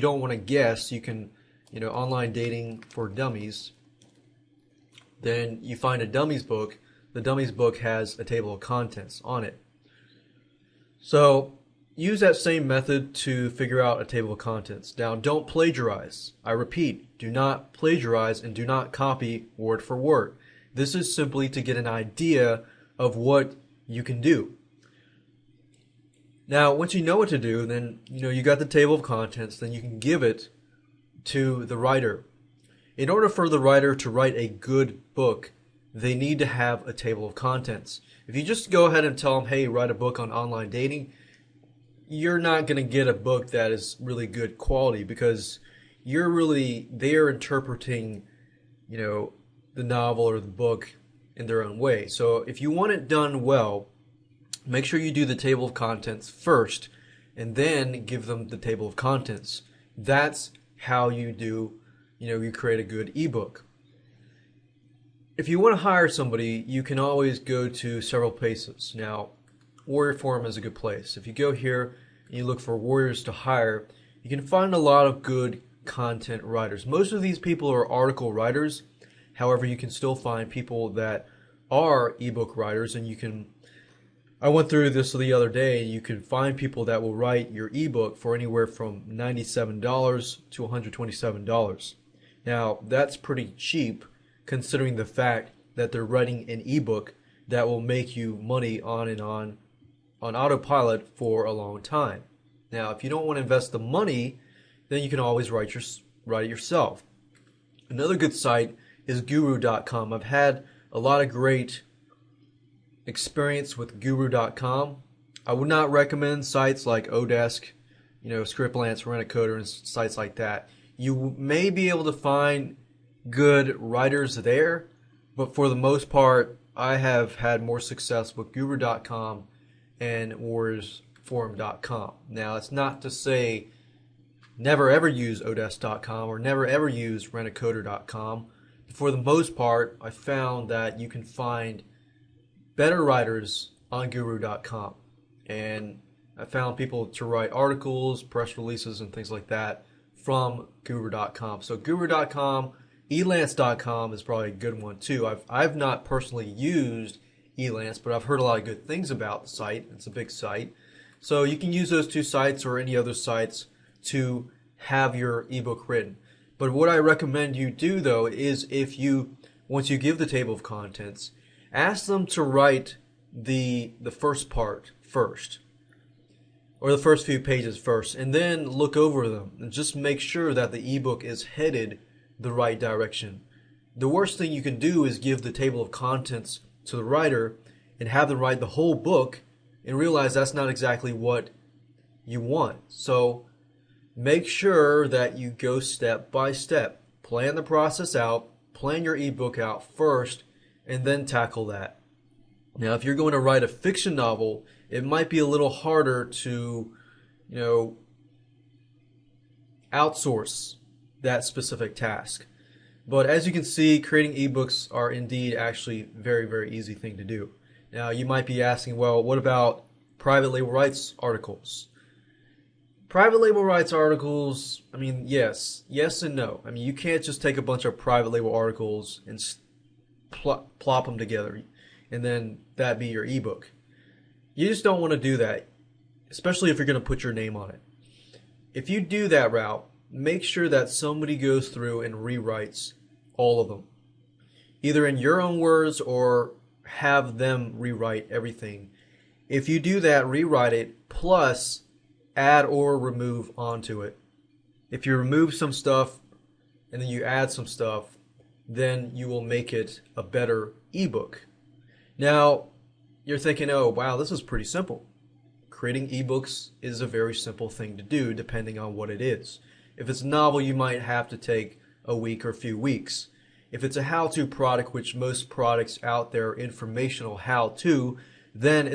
don't want to guess, you can, online dating for dummies. Then you find a dummies book. The dummies book has a table of contents on it. So use that same method to figure out a table of contents. Now, don't plagiarize. I repeat, do not plagiarize and do not copy word for word. This is simply to get an idea of what you can do. Now, once you know what to do, then you got the table of contents, then you can give it to the writer. In order for the writer to write a good book, they need to have a table of contents. If you just go ahead and tell them, hey, write a book on online dating, you're not going to get a book that is really good quality, because they're interpreting, the novel or the book in their own way. So if you want it done well, make sure you do the table of contents first and then give them the table of contents. That's how you do, you create a good ebook. If you want to hire somebody, you can always go to several places. Now, Warrior Forum is a good place. If you go here and you look for warriors to hire, you can find a lot of good content writers. Most of these people are article writers. However, you can still find people that are ebook writers, and I went through this the other day, and you can find people that will write your ebook for anywhere from $97 to $127. Now, that's pretty cheap considering the fact that they're writing an ebook that will make you money on autopilot for a long time. Now, if you don't want to invest the money, then you can always write it yourself. Another good site is guru.com. I've had a lot of great experience with guru.com. I would not recommend sites like Odesk, Scriptlance, Rent-A-Coder, and sites like that. You may be able to find good writers there, but for the most part, I have had more success with guru.com and warriorsforum.com. Now, it's not to say never ever use Odesk.com or never ever use Rent-A-Coder.com. For the most part, I found that you can find better writers on guru.com. And I found people to write articles, press releases, and things like that from guru.com. So guru.com, elance.com is probably a good one too. I've not personally used Elance, but I've heard a lot of good things about the site. It's a big site. So you can use those two sites or any other sites to have your ebook written. But what I recommend you do, though, is once you give the table of contents, ask them to write the first part first, or the first few pages first, and then look over them and just make sure that the ebook is headed the right direction. The worst thing you can do is give the table of contents to the writer and have them write the whole book and realize that's not exactly what you want. So make sure that you go step by step. Plan the process out, plan your ebook out first, and then tackle that. Now, if you're going to write a fiction novel, it might be a little harder to, outsource that specific task. But as you can see, creating ebooks are indeed actually very, very easy thing to do. Now, you might be asking, well, what about private label rights articles? Private label rights articles, yes and no. You can't just take a bunch of private label articles and plop them together and then that be your ebook. You just don't want to do that, especially if you're going to put your name on it. If you do that route, make sure that somebody goes through and rewrites all of them, either in your own words or have them rewrite everything. If you do that, rewrite it, plus add or remove onto it. If you remove some stuff and then you add some stuff, then you will make it a better ebook. Now, you're thinking, oh, wow, this is pretty simple. Creating ebooks is a very simple thing to do depending on what it is. If it's a novel, you might have to take a week or a few weeks. If it's a how-to product, which most products out there are informational how-to, then